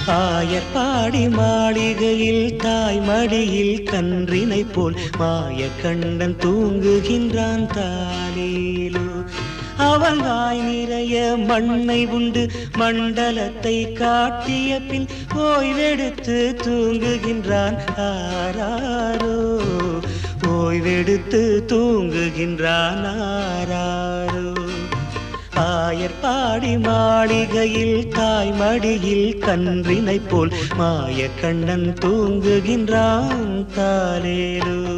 ஆயர்பாடி மாளிகையில் தாய் மடியில் கன்றினை போல் மாய கண்ணன் தூங்குகின்றான் தாலேலோ. அவன் வாய் நிறைய மண்ணை உண்டு மண்டலத்தை காட்டிய பின் ஓய்வெடுத்து தூங்குகின்றான் ஆராரோ. ஓய்வெடுத்து தூங்குகின்றான் ஆராரோ. ஆயர்பாடி மாளிகையில் தாய் மடியில் கன்றினை போல் மாய கண்ணன் தூங்குகின்றான் தாலேலோ.